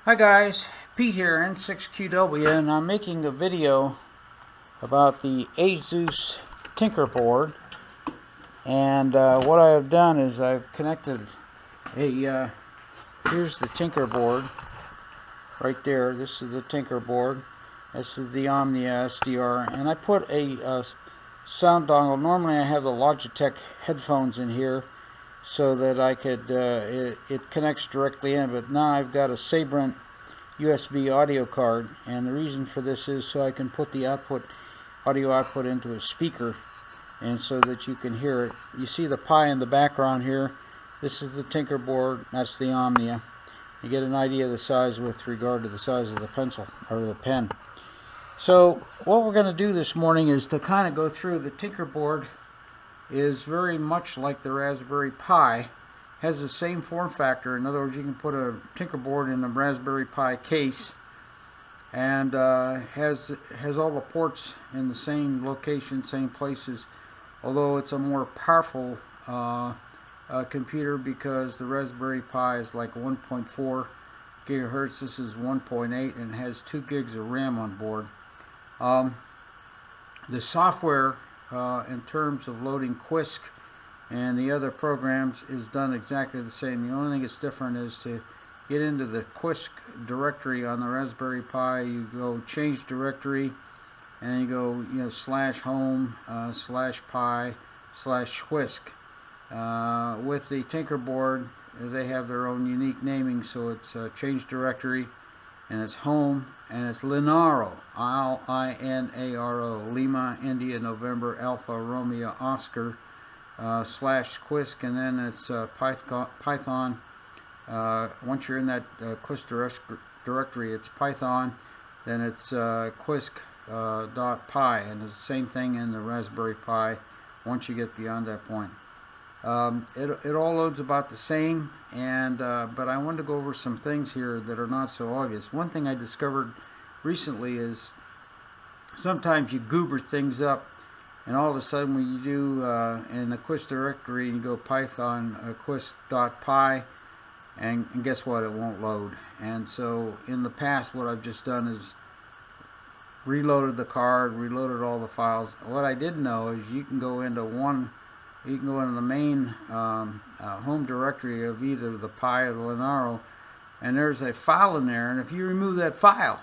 Hi guys, Pete here, N6QW, and I'm making a video about the ASUS Tinkerboard. And what I have done is I've connected a, here's the Tinkerboard right there. This is the Tinkerboard. This is the Omnia SDR, and I put a sound dongle. Normally I have the Logitech headphones in here so that I could, it connects directly in, but now I've got a Sabrent USB audio card, and the reason for this is so I can put the audio output into a speaker, and so that you can hear it. You see the Pi in the background here. This is the Tinkerboard, that's the Omnia. You get an idea of the size with regard to the size of the pencil or the pen. So what we're going to do this morning is to kind of go through. The Tinkerboard is very much like the Raspberry Pi, has the same form factor. In other words, you can put a Tinkerboard in a Raspberry Pi case, and has all the ports in the same location, same places, although it's a more powerful computer, because the Raspberry Pi is like 1.4 gigahertz. This is 1.8 and has 2 gigs of RAM on board. The software in terms of loading Quisk and the other programs is done exactly the same. The only thing that's different is to get into the Quisk directory on the Raspberry Pi. You go change directory, and you go /home /pi/Quisk. With the Tinkerboard, they have their own unique naming, so it's change directory, and it's home, and it's Linaro, Linaro, Lima, India, November, Alpha, Romeo, Oscar, /Quisk, and then it's Python. Once you're in that Quisk directory, it's Python, then it's Quisk.py, and it's the same thing in the Raspberry Pi once you get beyond that point. It all loads about the same, and but I wanted to go over some things here that are not so obvious. One thing I discovered recently is sometimes you goober things up, and all of a sudden when you do in the Quisk directory, you go Python Quisk.py, and guess what, it won't load. And so in the past, what I've just done is reloaded the card, reloaded all the files. What I didn't know is you can go into the main home directory of either the Pi or the Linaro, and there's a file in there, and if you remove that file,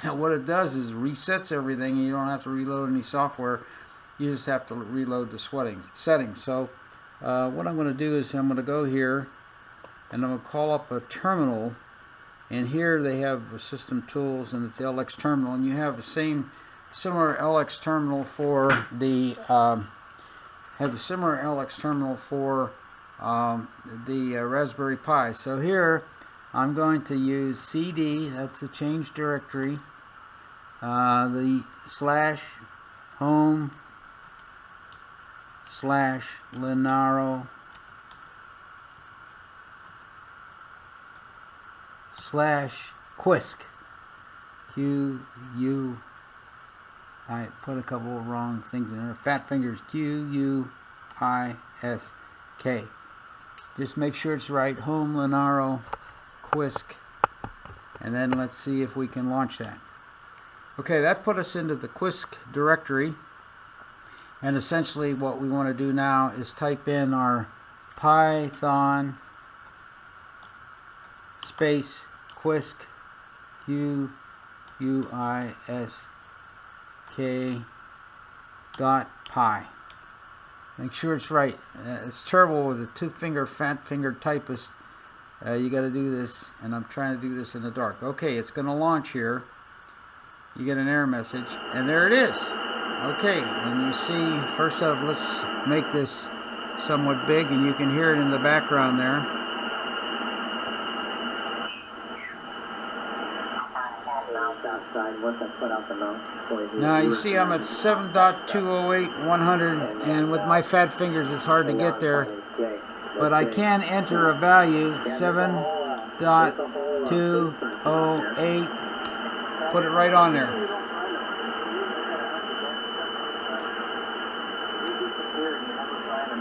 what it does is resets everything, and you don't have to reload any software. You just have to reload the settings. So what I'm going to do is I'm going to go here, and I'm going to call up a terminal, and here they have system tools, and it's the LX terminal, and you have the similar LX terminal for the Raspberry Pi. So here I'm going to use CD, that's the change directory, the /home /Linaro /Quisk, I put a couple of wrong things in there. Fat fingers, Quisk. Just make sure it's right. Home, Linaro, Quisk, and then let's see if we can launch that. Okay, that put us into the Quisk directory, and essentially what we want to do now is type in our Python space Quisk, Quisk.py. Make sure it's right. It's terrible with a fat finger typist. You got to do this, and I'm trying to do this in the dark. Okay, it's going to launch here. You get an error message, and there it is. Okay, and you see, first off, let's make this somewhat big, and you can hear it in the background there. Now you see I'm at 7.208/100, and with my fat fingers it's hard to get there, but I can enter a value, 7.208, put it right on there.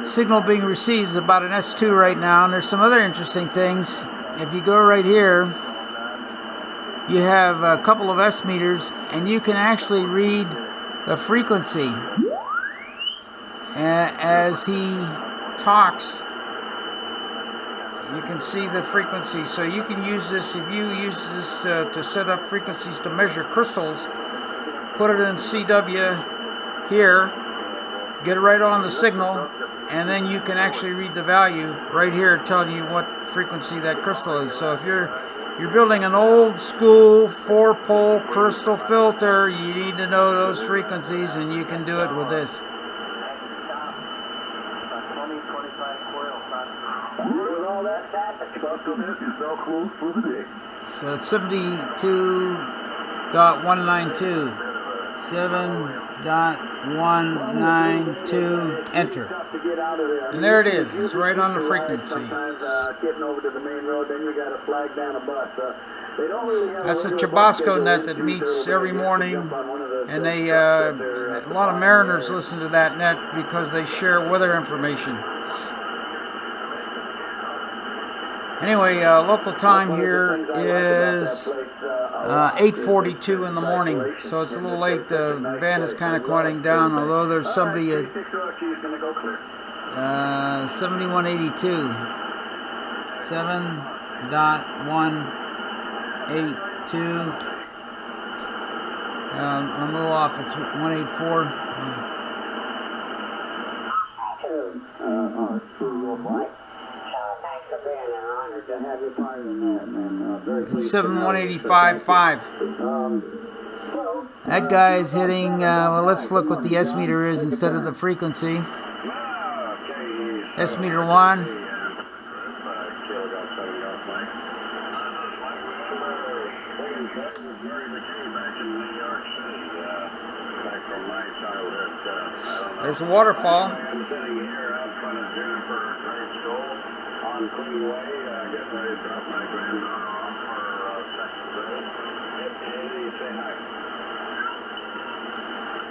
Signal being received is about an S2 right now, and there's some other interesting things. If you go right here, you have a couple of S meters, and you can actually read the frequency as he talks. You can see the frequency, so you can use this if you use this to set up frequencies to measure crystals. Put it in CW here, get it right on the signal, and then you can actually read the value right here, telling you what frequency that crystal is. So if you're building an old school 4-pole crystal filter, you need to know those frequencies, and you can do it with this. So it's 72.192. 7.192, enter. And there it is. It's right on the frequency. That's a Chabasco net that meets every morning, and they a lot of mariners listen to that net because they share weather information. Anyway, local time here is 8:42 in the morning, so it's a little late. The band is kind of quieting down, although there's somebody at 7182. 7.182. I'm a little off. It's 184. It's 7.185.5. That guy's hitting, well, let's look what the S meter is instead of the frequency. S meter 1. There's a waterfall.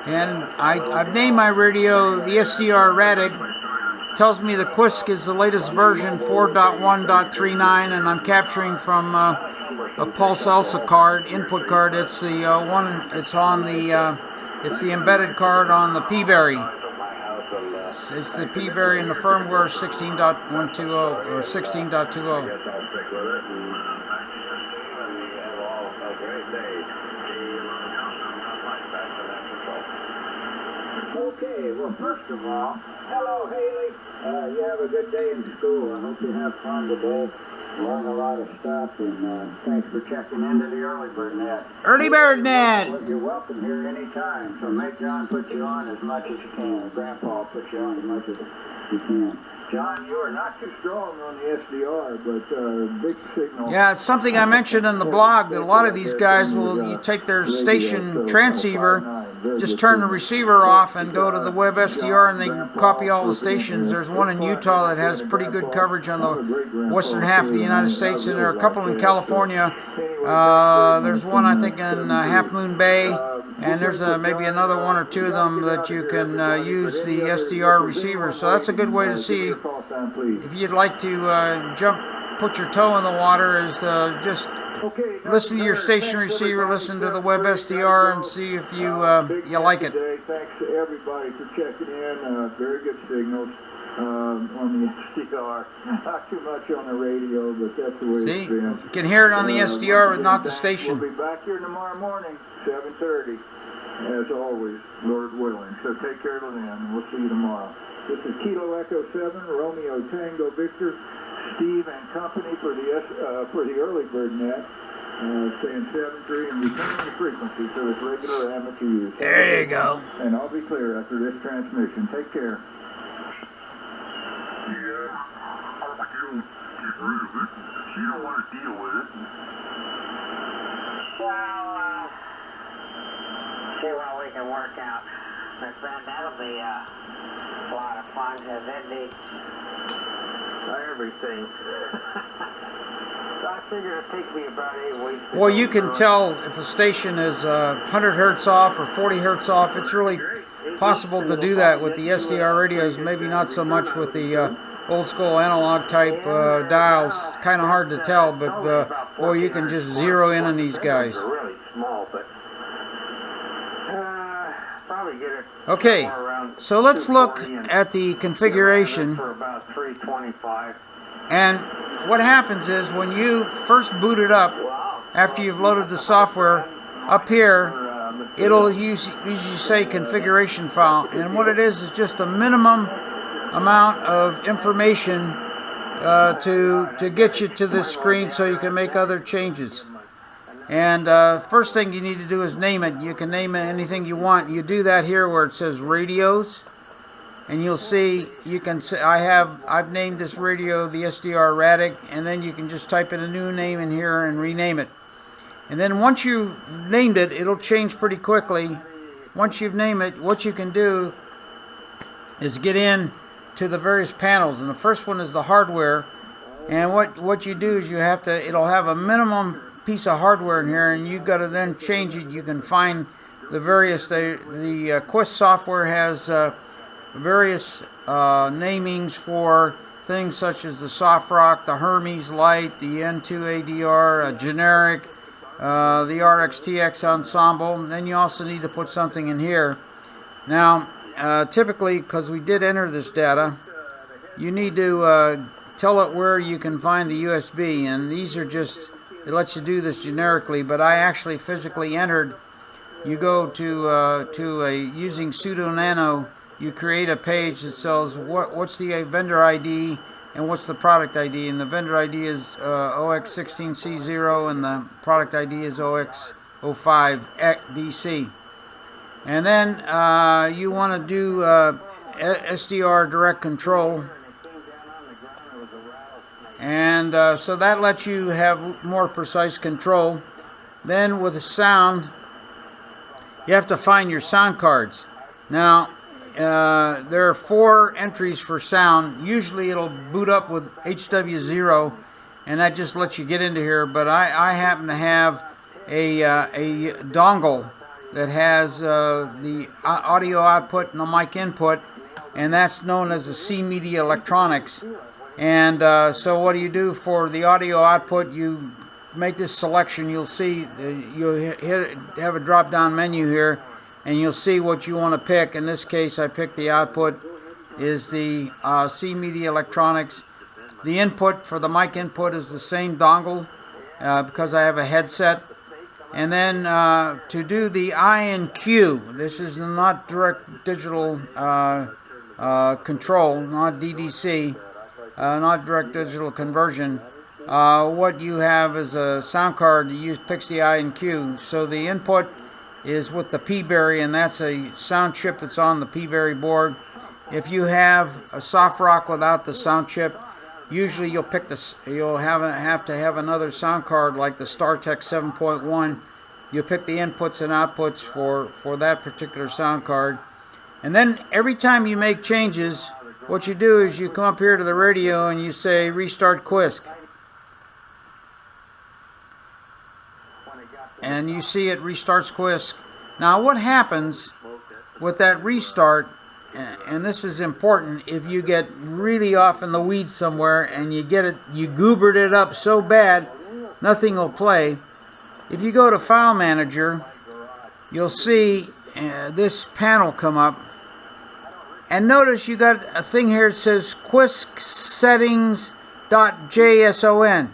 And I've named my radio the SDR Radix. Tells me the Quisk is the latest version 4.1.39, and I'm capturing from a Pulse ELSA card, input card. It's the one. It's on the. It's the embedded card on the P-Berry. It's the P-Berry in the firmware 16.120 or 16.20. Okay, well, first of all, hello, Haley. You have a good day in school. I hope you have fun today. Learn a lot of stuff, and thanks for checking into the Early Bird Net. Early Bird Net! You're welcome here anytime, so make John put you on as much as you can. Grandpa put you on as much as you can. John, you are not too strong on the SDR, but big signal. Yeah, it's something I mentioned in the blog that a lot of these guys will take their station transceiver, just turn the receiver off and go to the web SDR, and they can copy all the stations. There's one in Utah that has pretty good coverage on the western half of the United States, and there are a couple in California. There's one, I think, in Half Moon Bay, and there's maybe another one or two of them that you can use the SDR receiver. So that's a good way to see if you'd like to put your toe in the water, is just listen to your station receiver, listen to the web SDR, and see if you like it. Thanks to everybody for checking in. Very good signals on the SDR. Not too much on the radio, but that's the way it's been. You can hear it on the SDR, but not the station. We'll be back here tomorrow morning, 7:30, as always, Lord willing. So take care till then, and we'll see you tomorrow. This is Kilo Echo 7, Romeo Tango Victor, Steve and company for the Early Bird Net, saying 7.3 and returning the frequency so it's regular amateur use. There you go. And I'll be clear after this transmission. Take care. Yeah, but you don't get rid of it. You don't want to deal with it. Well, see what we can work out. But then that'll be a lot of fun, because it'd be everything. So I figured it'd take me about 8 weeks. Well, you can tell if a station is 100 hertz off or 40 hertz off. It's really possible to do that with the SDR radios, maybe not so much with the old school analog type dials. Kind of hard to tell, but boy, you can just zero in on these guys. Really small, but probably get it. Okay, so let's look at the configuration. For about 325. And what happens is when you first boot it up, after you've loaded the software, up here it'll usually say configuration file, and what it is just a minimum amount of information to get you to this screen so you can make other changes. And first thing you need to do is name it. You can name it anything you want. You do that here where it says radios, and you'll see you can say I've named this radio the SDR Radic, and then you can just type in a new name in here and rename it. And then once you've named it, it'll change pretty quickly. Once you've named it, what you can do is get in to the various panels, and the first one is the hardware. And what you do is it'll have a minimum piece of hardware in here, and you've got to then change it. You can find the various the Quisk software has various namings for things such as the Soft Rock, the Hermes Light, the N2 ADR, generic, the RXTX Ensemble. And then you also need to put something in here. Now, typically, because we did enter this data, you need to tell it where you can find the USB, and these are just, it lets you do this generically, but I actually physically entered. You go to using sudo nano, you create a page that says what's the vendor ID and what's the product ID, and the vendor ID is OX16C0 and the product ID is OX05DC. And then you want to do SDR direct control, and so that lets you have more precise control. Then with the sound, you have to find your sound cards. Now there are 4 entries for sound. Usually it'll boot up with HW0, and that just lets you get into here, but I happen to have a dongle that has the audio output and the mic input, and that's known as the C Media Electronics. And so what do you do for the audio output? You make this selection. You'll see you'll have a drop down menu here, and you'll see what you want to pick. In this case, I picked the output is the C Media Electronics. The input for the mic input is the same dongle because I have a headset. And then to do the I and Q, this is not direct digital control, not DDC, not direct digital conversion. What you have is a sound card that picks the I and Q. So the input is with the P-Berry, and that's a sound chip that's on the P-Berry board. If you have a Soft Rock without the sound chip, usually you'll pick this. You'll have to have another sound card like the StarTech 7.1. You'll pick the inputs and outputs for that particular sound card. And then every time you make changes, what you do is you come up here to the radio and you say restart Quisk. And you see it restarts Quisk. Now what happens with that restart, and this is important, if you get really off in the weeds somewhere and you goobered it up so bad, nothing will play. If you go to File Manager, you'll see this panel come up. And notice you got a thing here that says Quisk settings.json.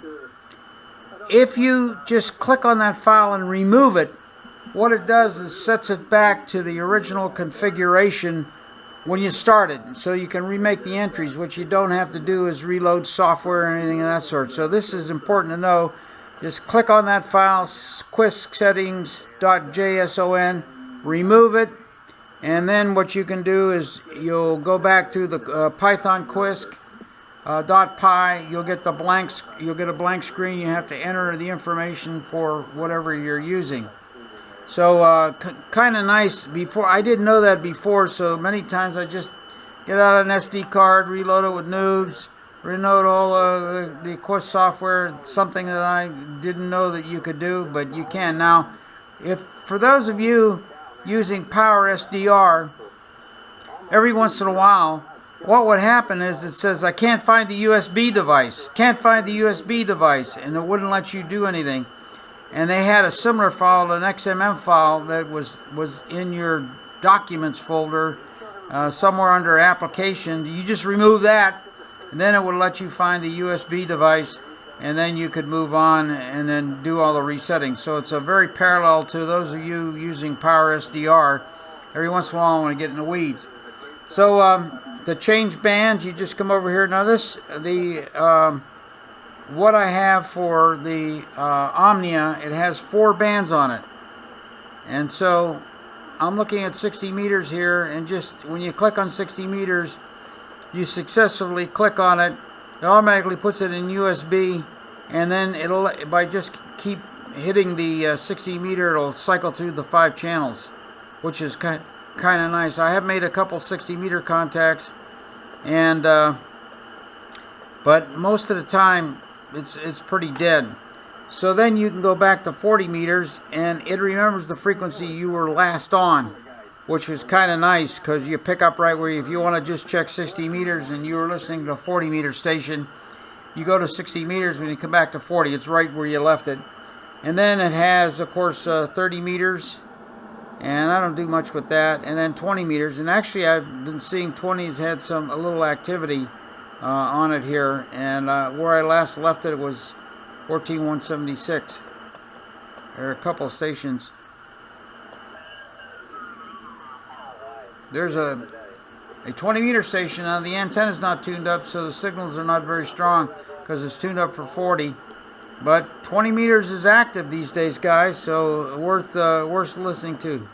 If you just click on that file and remove it, what it does is sets it back to the original configuration when you started, so you can remake the entries. What you don't have to do is reload software or anything of that sort. So this is important to know. Just click on that file, Quisk settings.json, remove it, and then what you can do is you'll go back to the Python Quisk .py. You'll get a blank screen. You have to enter the information for whatever you're using. So kind of nice. Before, I didn't know that before, so many times I just get out an SD card, reload it with noobs, reload all the Quisk software, something that I didn't know that you could do, but you can now. For those of you using Power SDR, every once in a while what would happen is it says, I can't find the USB device. Can't find the USB device. And it wouldn't let you do anything. And they had a similar file, an XML file, that was in your documents folder somewhere under application. You just remove that, and then it would let you find the USB device, and then you could move on and then do all the resetting. So it's a very parallel to those of you using Power SDR. Every once in a while I want to get in the weeds. So to change bands, you just come over here. Now this, what I have for the Omnia, it has 4 bands on it. And so I'm looking at 60 meters here, and just when you click on 60 meters, you successfully click on it, it automatically puts it in USB, and then it'll, by just keep hitting the 60 meter, it'll cycle through the 5 channels, which is kind of nice. I have made a couple 60 meter contacts, and but most of the time it's pretty dead. So then you can go back to 40 meters, and it remembers the frequency you were last on, which is kind of nice, because you pick up right where if you want to just check 60 meters and you were listening to a 40 meter station, you go to 60 meters. When you come back to 40, it's right where you left it. And then it has, of course, 30 meters, and I don't do much with that. And then 20 meters, and actually I've been seeing 20's had a little activity on it here, and where I last left it was 14176. There are a couple of stations. There's a 20 meter station. Now the antenna's not tuned up, so the signals are not very strong because it's tuned up for 40. But 20 meters is active these days, guys, so worth listening to.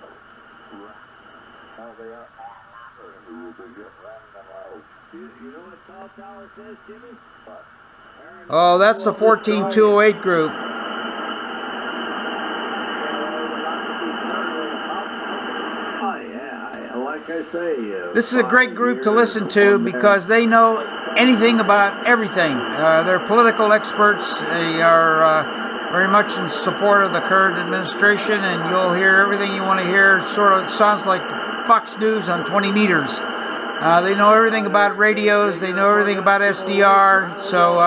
Oh, that's the 14208 group. This is a great group to listen to because they know anything about everything. They're political experts. They are very much in support of the current administration, and you'll hear everything you want to hear. Sort of sounds like Fox News on 20 meters. They know everything about radios. They know everything about SDR. So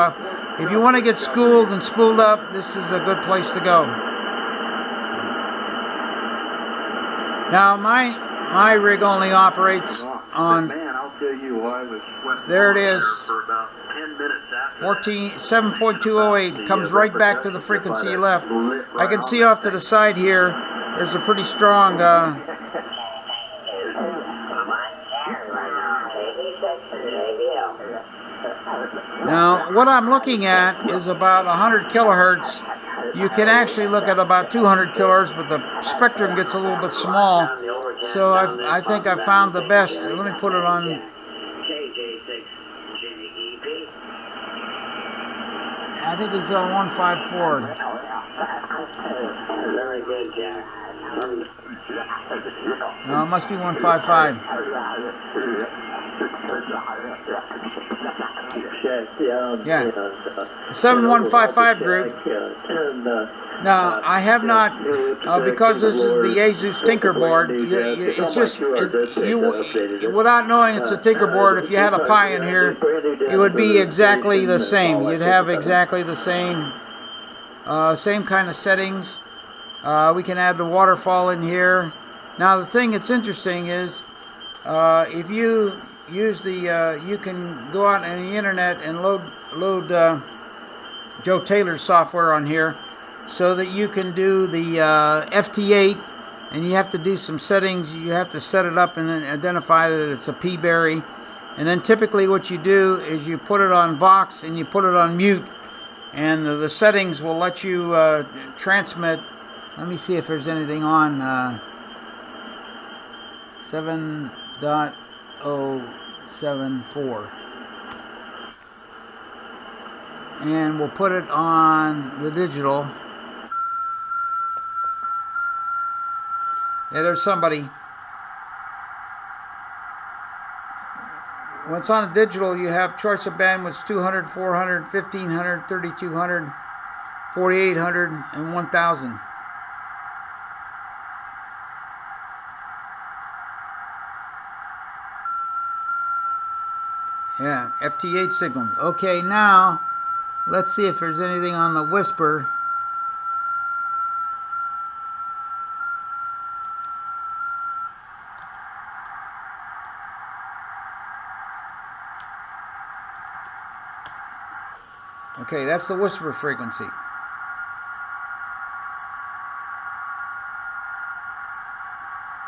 if you want to get schooled and spooled up, this is a good place to go. Now my rig only operates on, there it is, 7.208, comes right back to the frequency you left. I can see off to the side here, there's a pretty strong, now what I'm looking at is about 100 kilohertz. You can actually look at about 200 kilohertz, but the spectrum gets a little bit small. So I think I found the best. Let me put it on. I think it's on 154. Very good, Jack. No, it must be 155. Yeah, 7155 group. Now I have not, because this is the ASUS Tinkerboard. It's just without knowing it's a Tinkerboard. If you had a Pi in here, it would be exactly the same. You'd have exactly the same kind of settings. We can add the waterfall in here. Now the thing that's interesting is if you use the you can go out on the internet and load Joe Taylor's software on here, so that you can do the FT8, and you have to do some settings. You have to set it up and then identify that it's a P-Berry, and then typically what you do is you put it on Vox and you put it on mute, and the settings will let you transmit. Let me see if there's anything on 7.074. And we'll put it on the digital. Yeah, there's somebody. When it's on a digital, you have choice of bandwidths: 200, 400, 1500, 3200, 4800, and 1000. FT8 signal. Okay, now let's see if there's anything on the whisper. Okay, that's the whisper frequency.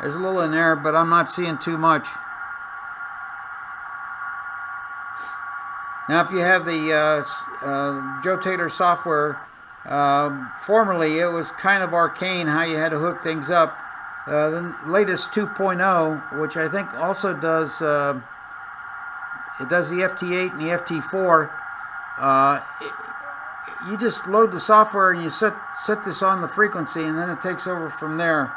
There's a little in there, but I'm not seeing too much. Now, if you have the Joe Taylor software, formerly it was kind of arcane how you had to hook things up. The latest 2.0, which I think also does, it does the FT8 and the FT4. You just load the software and you set this on the frequency, and then it takes over from there.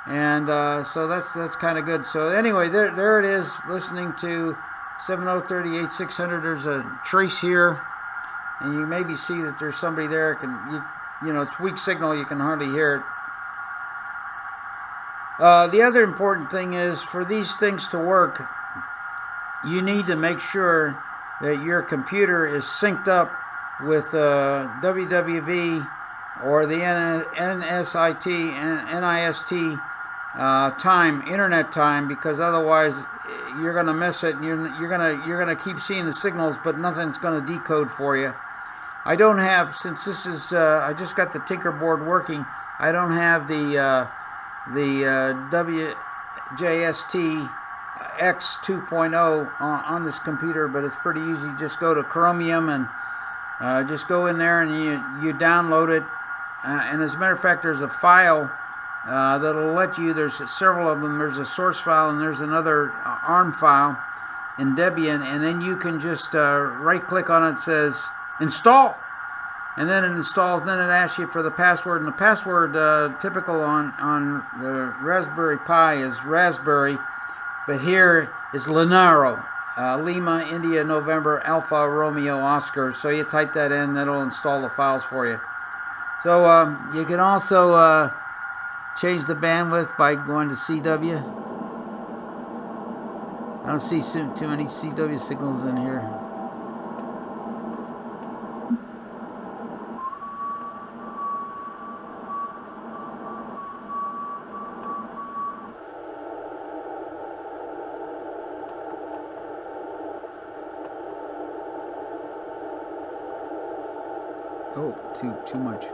And so that's kind of good. So anyway, there it is, listening to 7038-600. There's a trace here, and you maybe see that there's somebody there. You know, it's weak signal, you can hardly hear it. The other important thing is, for these things to work, you need to make sure that your computer is synced up with WWV or the NIST time, internet time, because otherwise you're going to miss it, and you're going to keep seeing the signals, but nothing's going to decode for you. I don't have, since this is I just got the Tinkerboard working, I don't have the WJST X 2.0 on this computer, but it's pretty easy. Just go to Chromium and just go in there and you download it. And as a matter of fact, there's a file that'll let you, there's several of them. There's a source file and there's another ARM file in Debian, and then you can just right click on it. It says install, and then it installs. Then it asks you for the password, and the password typical on the Raspberry Pi is raspberry, but here is Lenaro, Lima India November Alpha Romeo Oscar. So you type that in, that'll install the files for you. So you can also change the bandwidth by going to CW. I don't see too many CW signals in here. Oh, too much.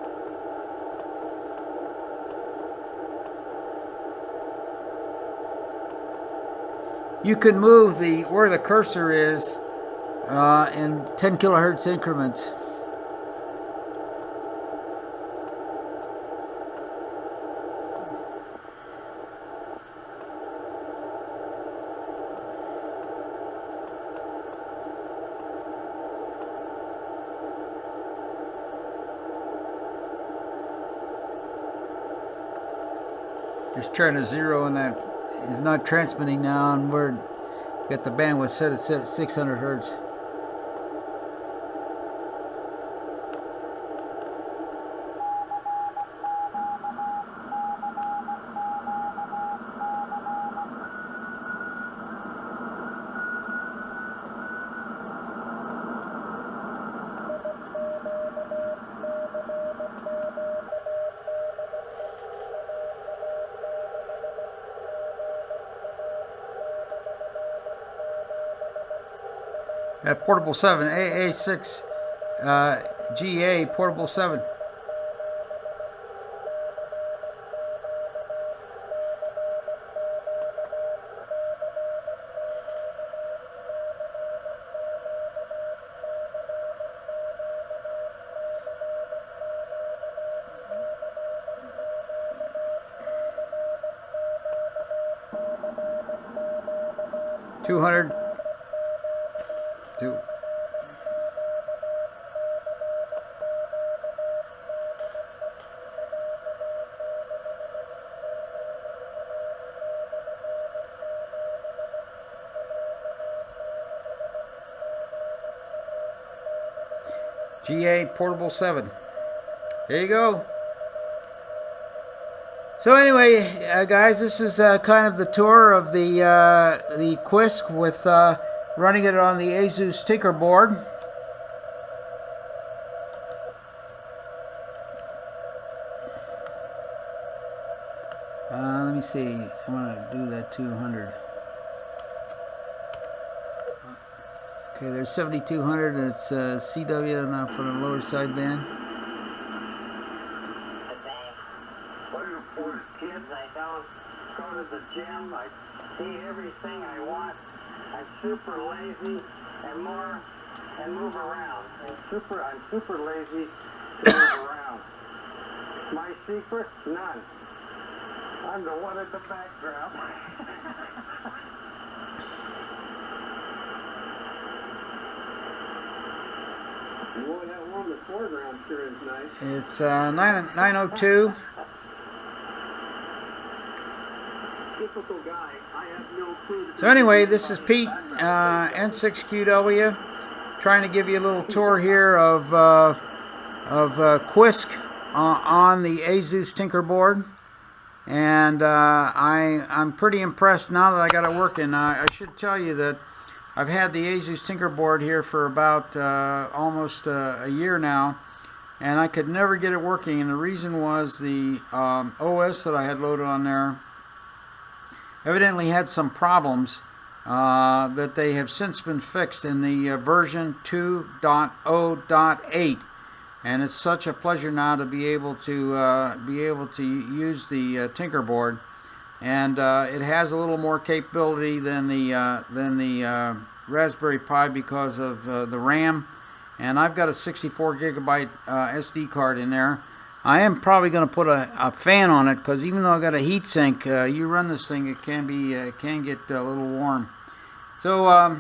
You can move where the cursor is in 10 kilohertz increments. Just trying to zero in that. Is not transmitting now, and we're got the bandwidth set at 600 hertz. At portable 7, AA6 GA portable 7. $200. GA portable 7. There you go. So anyway, guys, this is kind of the tour of the Quisk with running it on the ASUS Tinkerboard. Let me see. I want to do that 200. Okay, there's 7200. It's CW now for the lower sideband. Kids, I don't go to the gym. I see everything I want. I'm super lazy and move around. I'm super lazy to move around. My secret? None. I'm the one at the background. Boy, that one in the foreground sure is nice. It's 902. Typical guy. I have no clue. So anyway, this is Pete, N6QW, trying to give you a little tour here of Quisk on the ASUS Tinkerboard. And I'm pretty impressed now that I got it working. I should tell you that I've had the ASUS Tinkerboard here for about almost a year now, and I could never get it working. And the reason was the OS that I had loaded on there evidently had some problems that they have since been fixed in the version 2.0.8. And it's such a pleasure now to be able to use the Tinkerboard, and it has a little more capability than the Raspberry Pi because of the RAM. And I've got a 64 gigabyte SD card in there. I am probably going to put a fan on it because even though I got a heat sink, you run this thing, it can get a little warm. So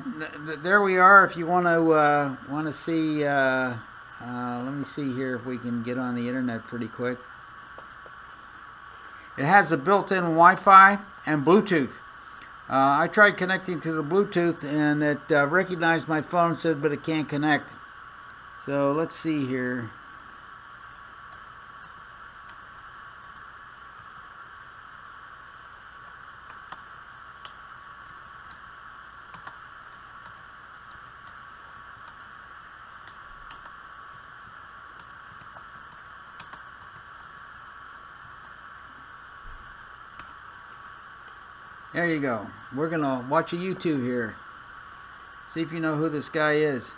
there we are. If you want to see. Let me see here if we can get on the internet pretty quick. It has a built-in Wi-Fi and Bluetooth. I tried connecting to the Bluetooth and it recognized my phone, said but it can't connect. So let's see here. There you go. We're going to watch a YouTube here. See if you know who this guy is.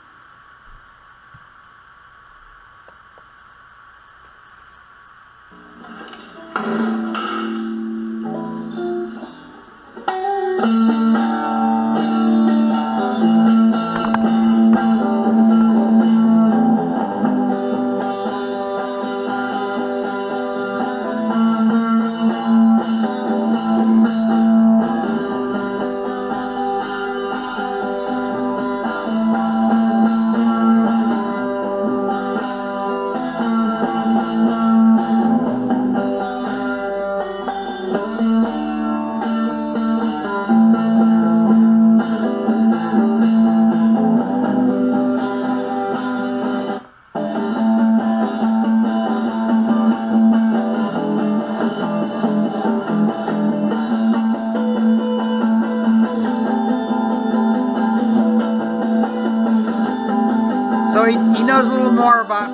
So he knows a little more about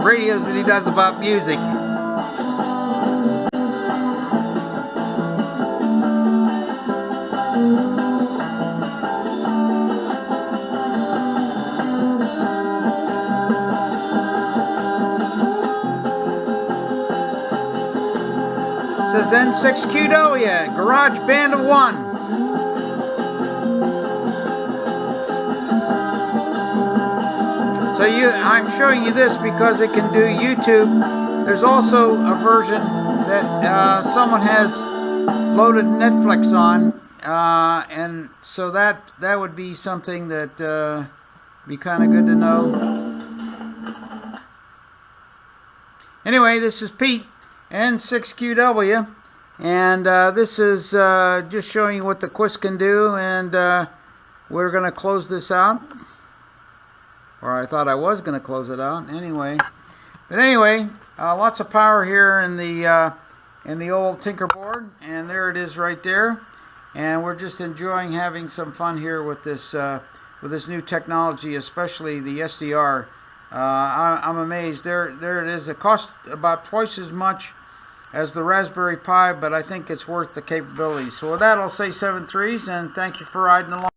radios than he does about music. It says N6QW, Garage Band of One. So I'm showing you this because it can do YouTube. There's also a version that someone has loaded Netflix on, and so that would be something that be kind of good to know. Anyway, this is Pete, N6QW, and this is just showing you what the Quisk can do, and we're going to close this out. Or I thought I was going to close it out. Anyway, but anyway, lots of power here in the old Tinkerboard, and there it is right there. and we're just enjoying having some fun here with this new technology, especially the SDR. I'm amazed. There it is. It costs about twice as much as the Raspberry Pi, but I think it's worth the capability. So with that, I'll say 7 threes, and thank you for riding along.